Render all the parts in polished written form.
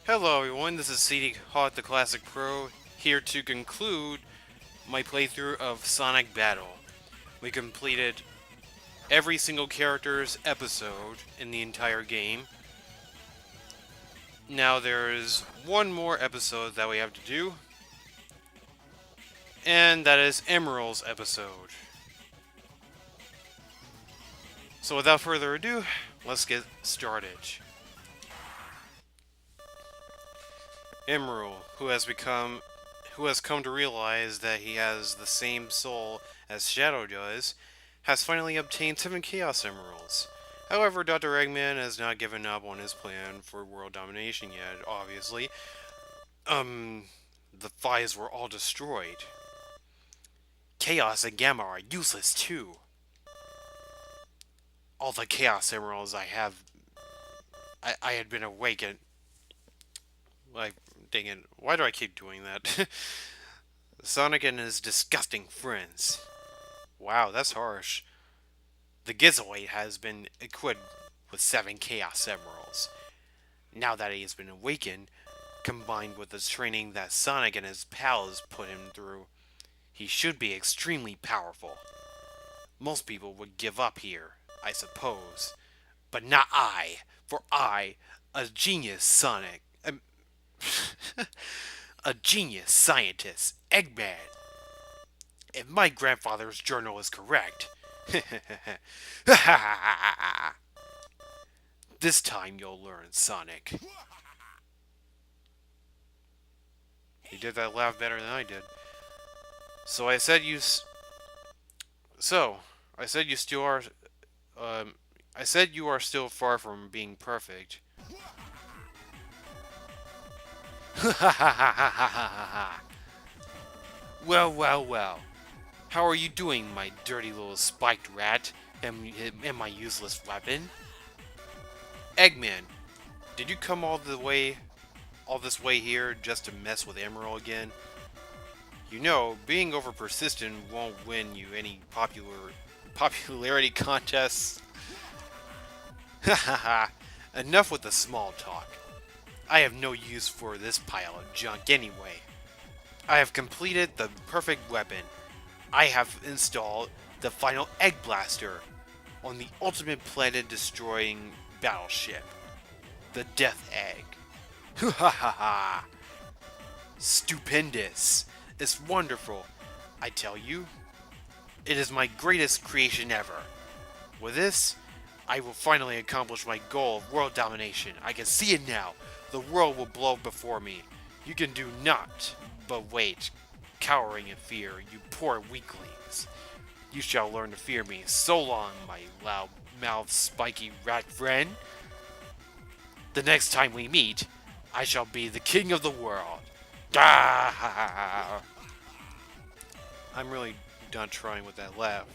Hello everyone, this is CD Hot the Classic Pro, here to conclude my playthrough of Sonic Battle. We completed every single character's episode in the entire game. Now there's one more episode that we have to do, and that is Emerald's episode. So without further ado, let's get started. Emerl, who has come to realize that he has the same soul as Shadow does, has finally obtained 7 Chaos Emeralds. However, Dr. Eggman has not given up on his plan for world domination yet, obviously. The Fives were all destroyed. Chaos and Gamma are useless too. All the Chaos Emeralds I have... I had been awakened. Like, dang it, why do I keep doing that? Sonic and his disgusting friends. Wow, that's harsh. The Gizoid has been equipped with 7 Chaos Emeralds. Now that he has been awakened, combined with the training that Sonic and his pals put him through, he should be extremely powerful. Most people would give up here, I suppose. But not I, for I, a genius Sonic, a genius scientist, Eggman. If my grandfather's journal is correct, this time you'll learn, Sonic. He did that laugh better than I did. So I said you. I said you still are. I said you are still far from being perfect. Well, well, well. How are you doing, my dirty little spiked rat, and my useless weapon? Eggman, did you come all this way here just to mess with Emerl again? You know, being over persistent won't win you any popularity contests. Hahaha. Enough with the small talk. I have no use for this pile of junk anyway. I have completed the perfect weapon. I have installed the final Egg Blaster on the ultimate planet-destroying battleship, the Death Egg. Ha ha ha! Stupendous! It's wonderful, I tell you. It is my greatest creation ever. With this, I will finally accomplish my goal of world domination. I can see it now. The world will blow before me. You can do naught but wait, cowering in fear, you poor weaklings. You shall learn to fear me. So long, my loud-mouthed, spiky rat friend. The next time we meet, I shall be the king of the world. Ah! I'm really done trying with that laugh.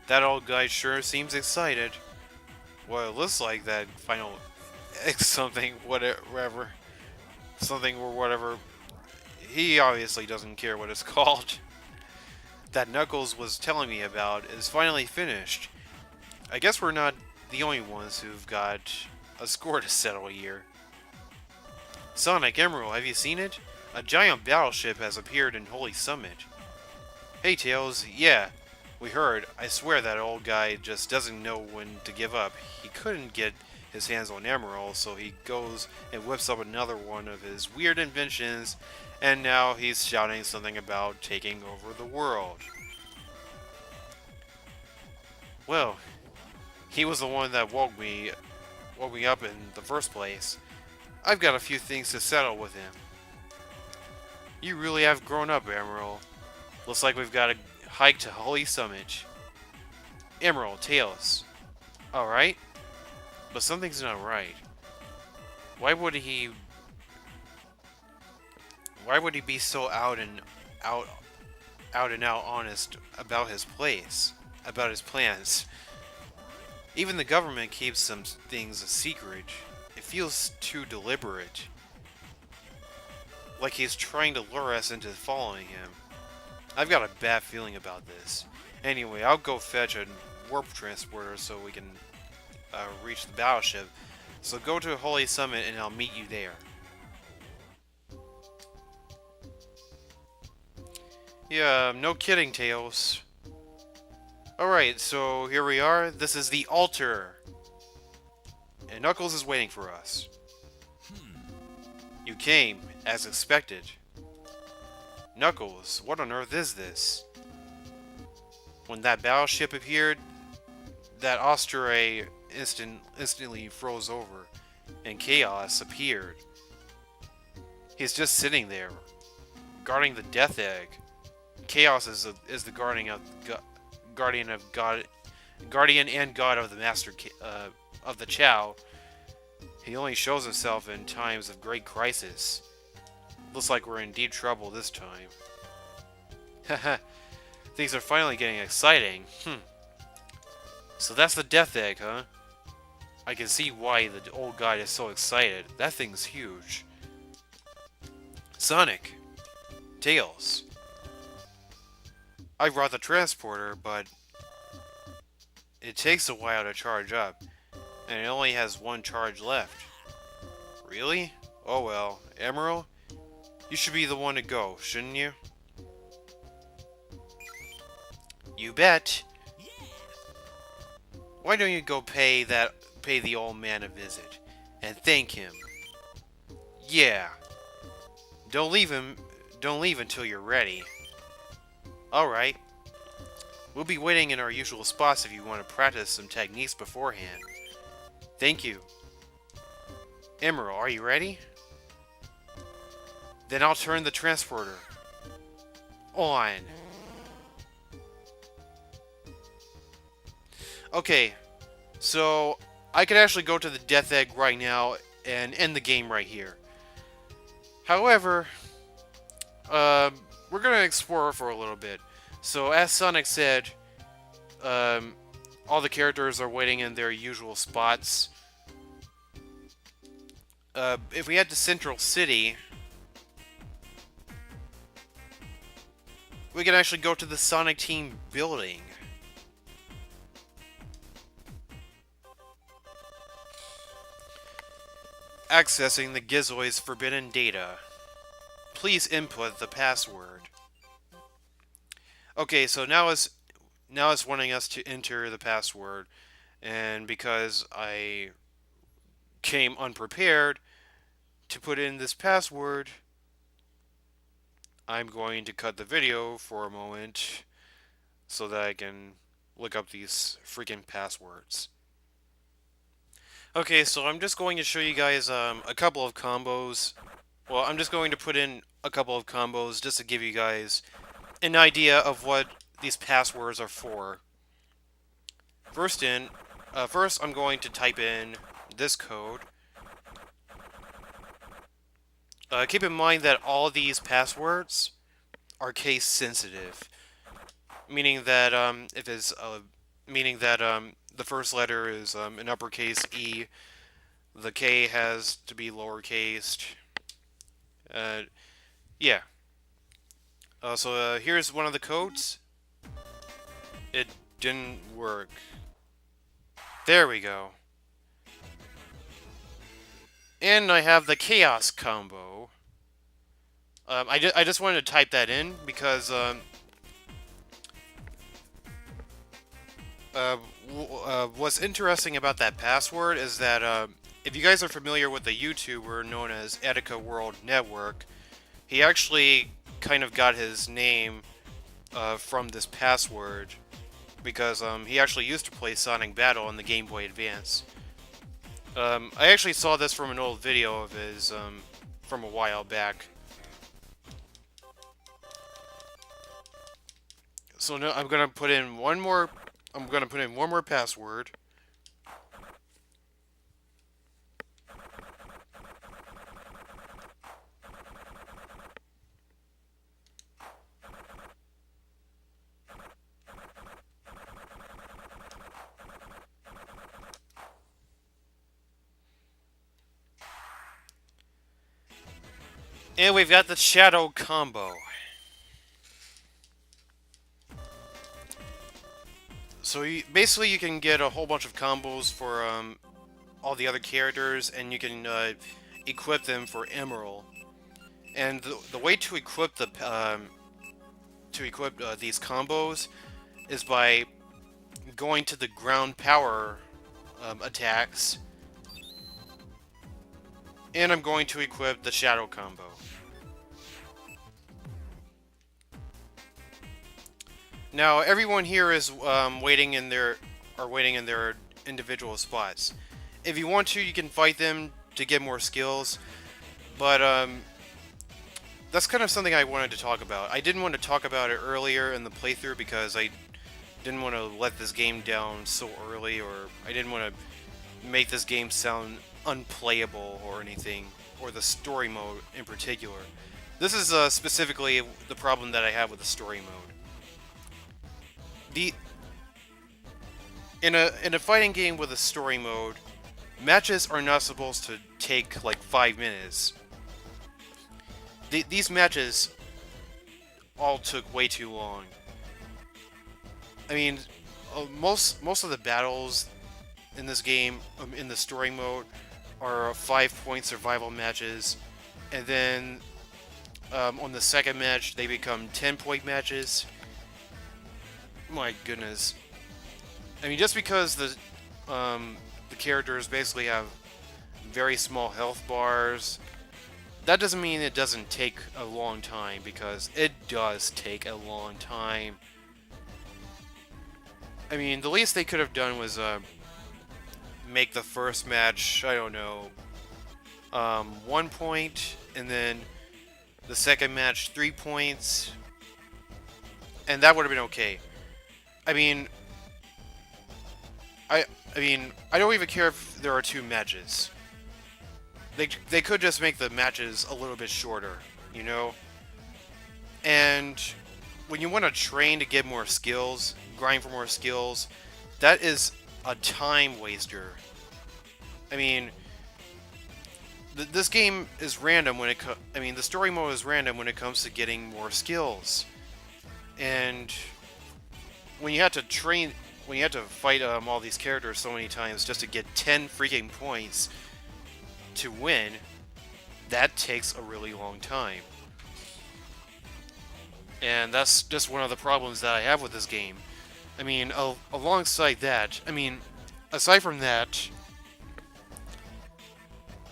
That old guy sure seems excited. Well, it looks like that final something, whatever. Something or whatever. He obviously doesn't care what it's called. That Knuckles was telling me about is finally finished. I guess we're not the only ones who've got a score to settle here. Sonic Emerald, have you seen it? A giant battleship has appeared in Holy Summit. Hey Tails, yeah, we heard. I swear that old guy just doesn't know when to give up. He couldn't get his hands on Emerald, so he goes and whips up another one of his weird inventions, and now he's shouting something about taking over the world. Well, he was the one that woke me up in the first place. I've got a few things to settle with him. You really have grown up, Emerald. Looks like we've got to hike to Holy Summit. Emerald, Tails. Alright. But something's not right. Why would he be so out and out honest about his plans? Even the government keeps some things a secret. It feels too deliberate. Like he's trying to lure us into following him. I've got a bad feeling about this. Anyway, I'll go fetch a warp transporter so we can reach the battleship. So go to Holy Summit and I'll meet you there. Yeah, no kidding, Tails. Alright, so here we are. This is the altar. And Knuckles is waiting for us. You came, as expected. Knuckles, what on earth is this? When that battleship appeared, that Ostere instantly froze over, and Chaos appeared. He's just sitting there, guarding the Death Egg. Chaos is the guardian of God, guardian and god of the Master of the Chow. He only shows himself in times of great crisis. Looks like we're in deep trouble this time. Haha, things are finally getting exciting. So that's the Death Egg, huh? I can see why the old guy is so excited. That thing's huge. Sonic. Tails. I brought the transporter, but it takes a while to charge up, and it only has one charge left. Really? Oh well. Emerl, you should be the one to go, shouldn't you? You bet. Why don't you go pay the old man a visit and thank him? Yeah. Don't leave until you're ready. All right. We'll be waiting in our usual spots if you want to practice some techniques beforehand. Thank you. Emerl, are you ready? Then I'll turn the transporter on. Okay, so I could actually go to the Death Egg right now and end the game right here. However, we're gonna explore for a little bit. So as Sonic said, all the characters are waiting in their usual spots. If we head to Central City, we can actually go to the Sonic Team building. Accessing the Gizoid's forbidden data. Please input the password. Okay, so now it's wanting us to enter the password, and because I came unprepared to put in this password, I'm going to cut the video for a moment so that I can look up these freaking passwords. Okay, so I'm just going to show you guys a couple of combos. Well, I'm just going to put in a couple of combos just to give you guys an idea of what these passwords are for. First, I'm going to type in this code. Keep in mind that all of these passwords are case sensitive, meaning that the first letter is an uppercase E, the K has to be lowercased. Yeah. So here's one of the codes. It didn't work. There we go. And I have the Chaos combo. I just wanted to type that in because what's interesting about that password is that if you guys are familiar with the YouTuber known as Etika World Network, he actually kind of got his name from this password because he actually used to play Sonic Battle on the Game Boy Advance. I actually saw this from an old video of his from a while back. So now I'm gonna put in one more. I'm gonna put in one more password. And we've got the Shadow combo. So basically you can get a whole bunch of combos for all the other characters, and you can equip them for Emerl. And the way to equip these combos is by going to the ground power attacks, and I'm going to equip the shadow combo. Now everyone here is waiting in their individual spots. If you want to, you can fight them to get more skills, but that's kind of something I wanted to talk about. I didn't want to talk about it earlier in the playthrough because I didn't want to let this game down so early, or I didn't want to make this game sound unplayable or anything, or the story mode in particular. This is specifically the problem that I have with the story mode. The in a fighting game with a story mode, matches are not supposed to take like 5 minutes. These matches all took way too long. I mean, most of the battles in this game, in the story mode, are 5-point survival matches, and then on the second match they become 10-point matches. My goodness. I mean, just because the characters basically have very small health bars, that doesn't mean it doesn't take a long time, because it does take a long time. I mean, the least they could have done was make the first match, I don't know, 1 point, and then the second match 3 points, and that would have been okay. I mean, I don't even care if there are 2 matches. They could just make the matches a little bit shorter, you know? And when you want to train to get more skills, grind for more skills, that is a time waster. I mean, this game is random when the story mode is random when it comes to getting more skills. And when you have to train, when you have to fight all these characters so many times just to get 10 freaking points to win, that takes a really long time. And that's just one of the problems that I have with this game. I mean, alongside that, I mean, aside from that,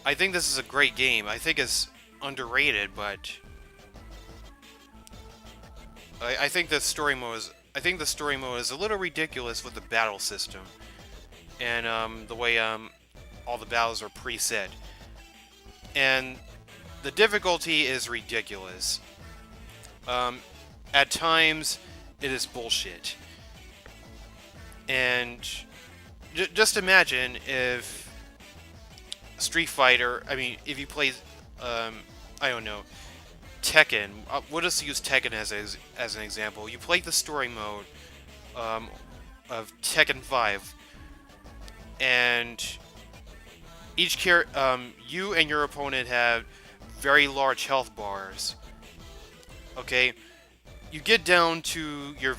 I think this is a great game. I think it's underrated, but I think the story mode is a little ridiculous with the battle system, and the way all the battles are preset, and the difficulty is ridiculous. At times, it is bullshit. And just imagine if Street Fighter, if you play, I don't know, Tekken. We'll just use Tekken as an example. You play the story mode of Tekken 5, and you and your opponent have very large health bars. Okay, you get down to your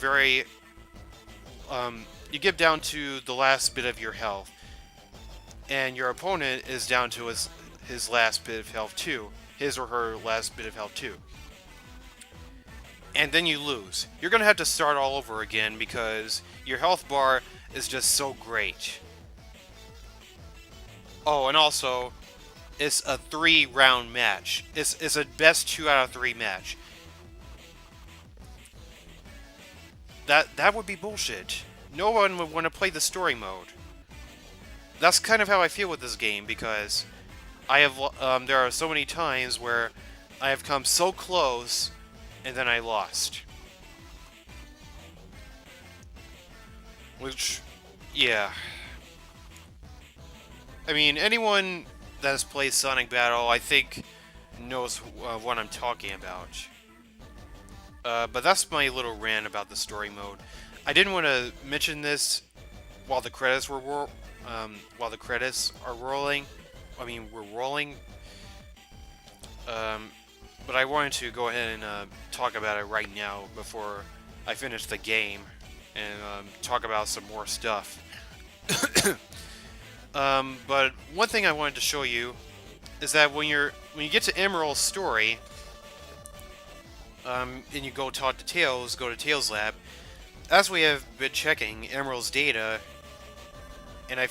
you get down to the last bit of your health, and your opponent is down to his last bit of health too. His or her last bit of health too. And then you lose. You're gonna have to start all over again because your health bar is just so great. Oh, and also, it's a 3-round match. It's a best 2 out of 3 match. That would be bullshit. No one would want to play the story mode. That's kind of how I feel with this game, because there are so many times where I have come so close and then I lost. Which, yeah. I mean, anyone that has played Sonic Battle, I think, knows what I'm talking about. But that's my little rant about the story mode. I didn't want to mention this while the credits are rolling. We're rolling. But I wanted to go ahead and talk about it right now before I finish the game and talk about some more stuff. But one thing I wanted to show you is that when you get to Emerald's story, and you go talk to Tails, go to Tails' lab. As we have been checking Emerald's data, and I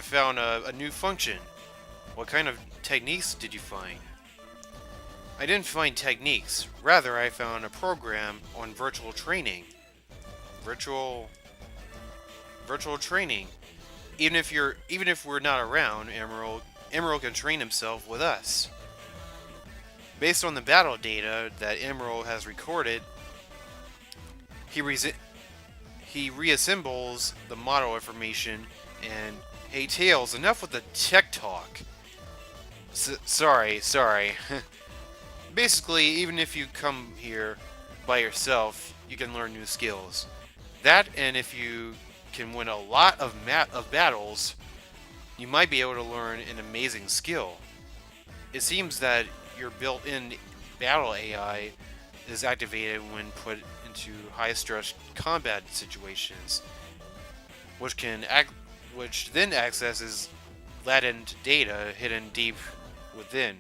found a new function. What kind of techniques did you find? I didn't find techniques. Rather, I found a program on virtual training. Virtual training. Even if we're not around, Emerald can train himself with us. Based on the battle data that Emerald has recorded, he reassembles the model information and... Hey Tails, enough with the tech talk. Sorry. Basically, even if you come here by yourself, you can learn new skills. That, and if you can win a lot of battles, you might be able to learn an amazing skill. It seems that your built-in battle AI is activated when put into high-stress combat situations, which then accesses latent data hidden deep within.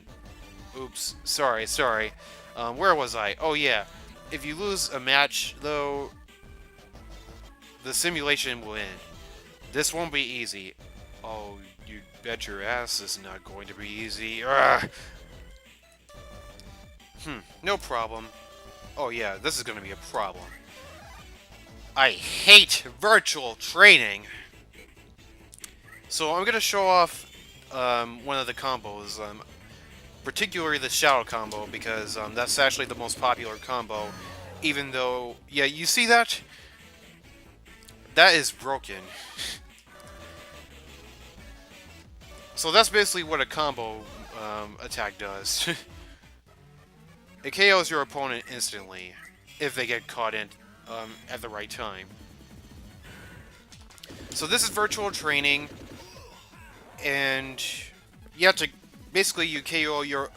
Oops, sorry. Where was I? Oh yeah, if you lose a match, though, the simulation will end. This won't be easy. Oh, you bet your ass this is not going to be easy. Ugh. No problem. Oh yeah, this is gonna be a problem. I hate virtual training! So I'm gonna show off one of the combos, particularly the Shadow combo, because that's actually the most popular combo. Even though, yeah, you see that? That is broken. So that's basically what a combo attack does. It KOs your opponent instantly if they get caught in at the right time. So this is virtual training, and you have to basically you KO your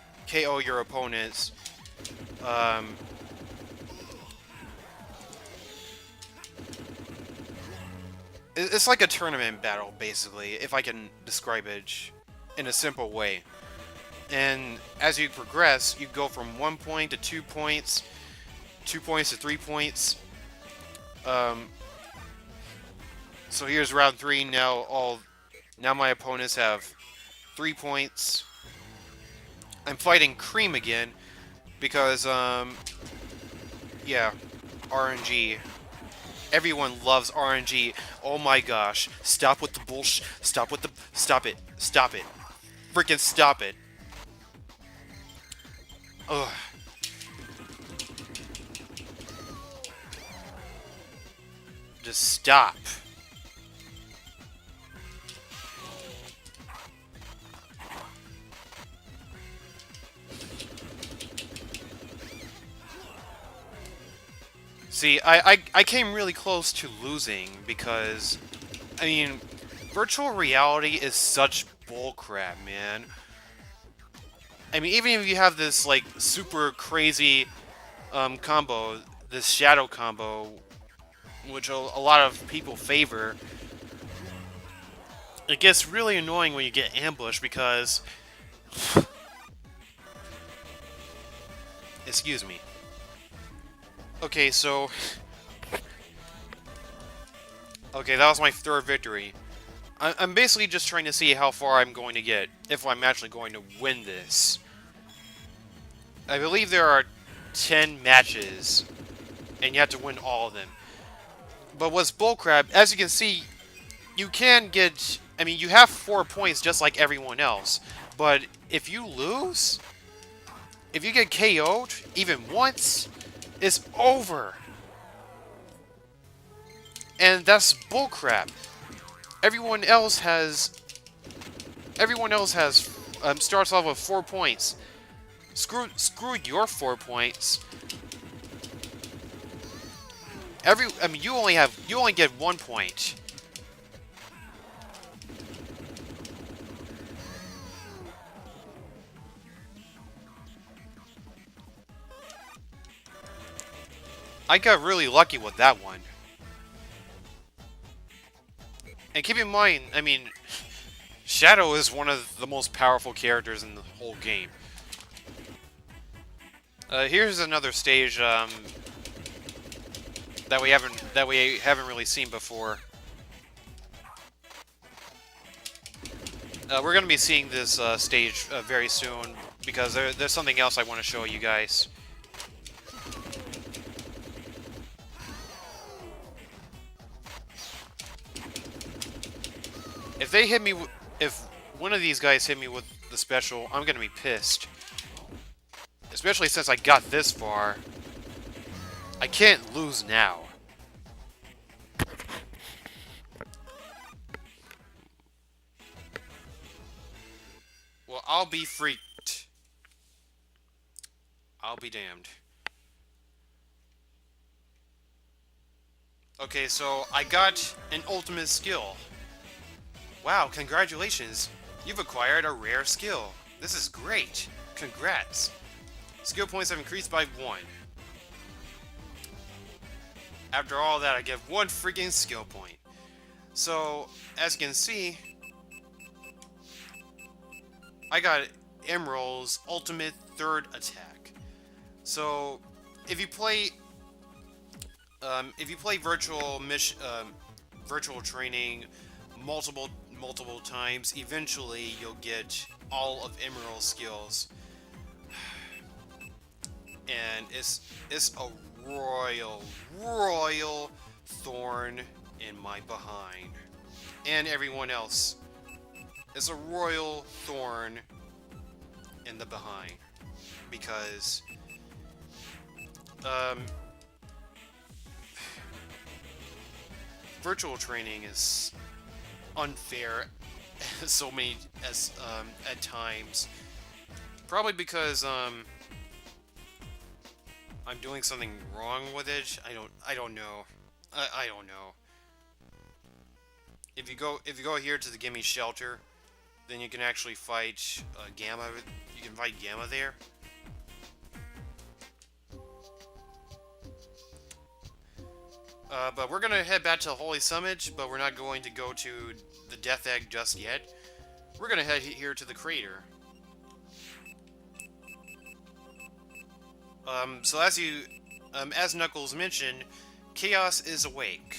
opponents. It's like a tournament battle, basically, if I can describe it in a simple way. And as you progress, you go from 1 point to 2 points, 2 points to 3 points. So here's round 3. Now my opponents have 3 points. I'm fighting Cream again because yeah, RNG. Everyone loves RNG. Oh my gosh! Stop with the bullshit. Stop it! Stop it! Freaking stop it! Ugh. Just stop. See, I came really close to losing because, I mean, virtual reality is such bullcrap, man. I mean, even if you have this, like, super crazy combo, this shadow combo, which a lot of people favor, it gets really annoying when you get ambushed because... Excuse me. Okay, so... Okay, that was my third victory. I'm basically just trying to see how far I'm going to get, if I'm actually going to win this. I believe there are 10 matches, and you have to win all of them. But what's bullcrap, as you can see, you can get... I mean, you have 4 points just like everyone else. But if you lose, if you get KO'd even once, it's over. And that's bullcrap. Everyone else has starts off with 4 points. Screw your 4 points. I mean, you only get 1 point. I got really lucky with that one. And keep in mind, I mean, Shadow is one of the most powerful characters in the whole game. Here's another stage that we haven't really seen before. We're gonna be seeing this stage very soon because there's something else I want to show you guys. If they hit me, if one of these guys hit me with the special, I'm gonna be pissed. Especially since I got this far. I can't lose now. Well, I'll be freaked. I'll be damned. Okay, so I got an ultimate skill. Wow, congratulations. You've acquired a rare skill. This is great. Congrats. Skill points have increased by 1. After all that, I get 1 freaking skill point. So, as you can see, I got Emerl's ultimate 3rd attack. So, if you play virtual training multiple times, eventually you'll get all of Emerald's skills, and it's a royal thorn in my behind, and everyone else. It's a royal thorn in the behind because virtual training is unfair at times. Probably because I'm doing something wrong with it. I don't know. I don't know. If you go here to the Gimme Shelter, then you can actually fight Gamma. You can fight Gamma there. But we're gonna head back to Holy Summit, but we're not going to go to the Death Egg just yet. We're gonna head here to the crater. So as Knuckles mentioned, Chaos is awake.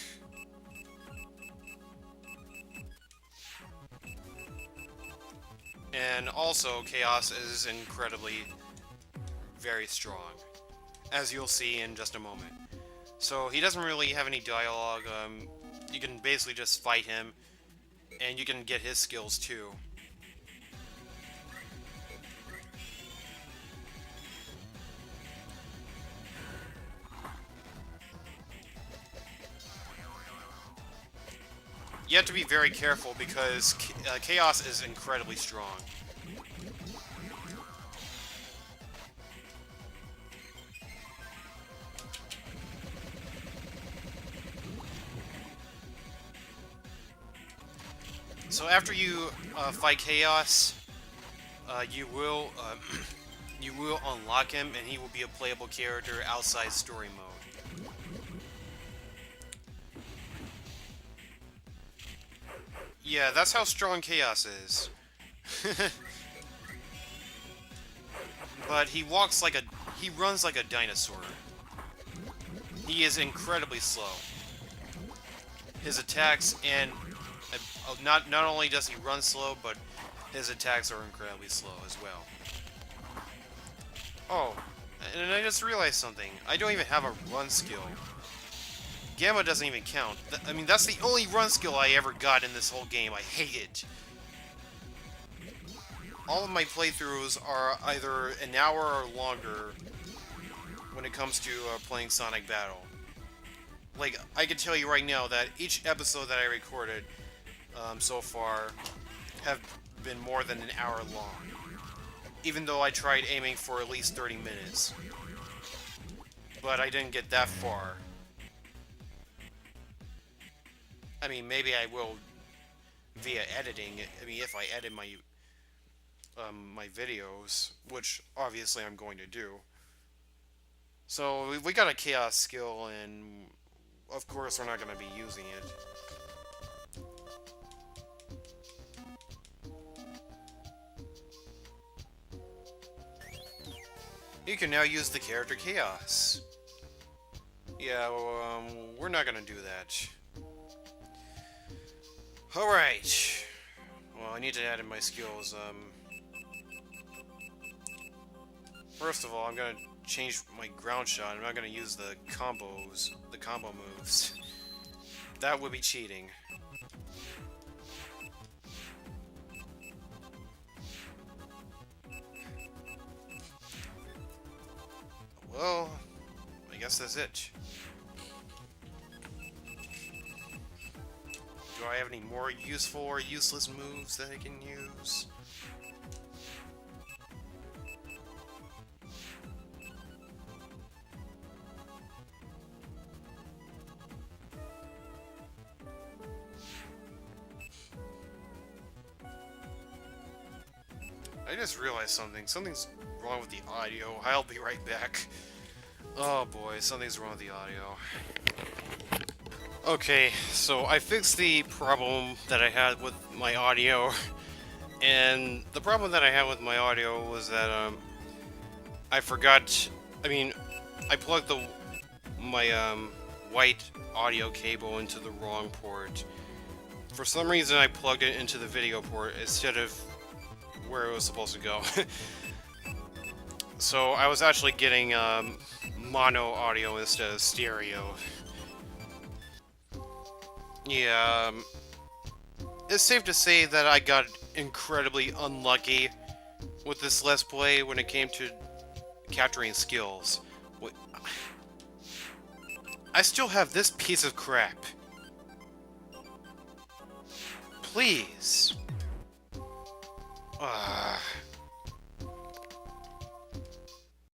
And also, Chaos is incredibly very strong, as you'll see in just a moment. So he doesn't really have any dialogue. You can basically just fight him, and you can get his skills too. You have to be very careful because Chaos is incredibly strong. So after you fight Chaos, you will unlock him, and he will be a playable character outside story mode. Yeah, that's how strong Chaos is. But he runs like a dinosaur. He is incredibly slow. His attacks and not only does he run slow, but his attacks are incredibly slow as well. Oh, and I just realized something. I don't even have a run skill. Gamma doesn't even count. I mean, that's the only run skill I ever got in this whole game. I hate it. All of my playthroughs are either an hour or longer when it comes to playing Sonic Battle. Like, I can tell you right now that each episode that I recorded so far have been more than an hour long. Even though I tried aiming for at least 30 minutes. But I didn't get that far. I mean, maybe I will via editing. I mean, if I edit my my videos, which obviously I'm going to do. So we got a Chaos skill, and of course we're not going to be using it. You can now use the character Chaos. Yeah, well, we're not gonna do that. Alright. Well, I need to add in my skills. First of all, I'm gonna change my ground shot. I'm not gonna use the combos, the combo moves. That would be cheating. Well, I guess that's it. Do I have any more useful or useless moves that I can use? I just realized something. Something's wrong with the audio. I'll be right back. Oh boy, something's wrong with the audio. Okay, so I fixed the problem that I had with my audio. And the problem that I had with my audio was that, I forgot... I plugged my white audio cable into the wrong port. For some reason, I plugged it into the video port instead of where it was supposed to go. So I was actually getting mono audio instead of stereo. Yeah, it's safe to say that I got incredibly unlucky with this Let's Play when it came to capturing skills. I still have this piece of crap. Please.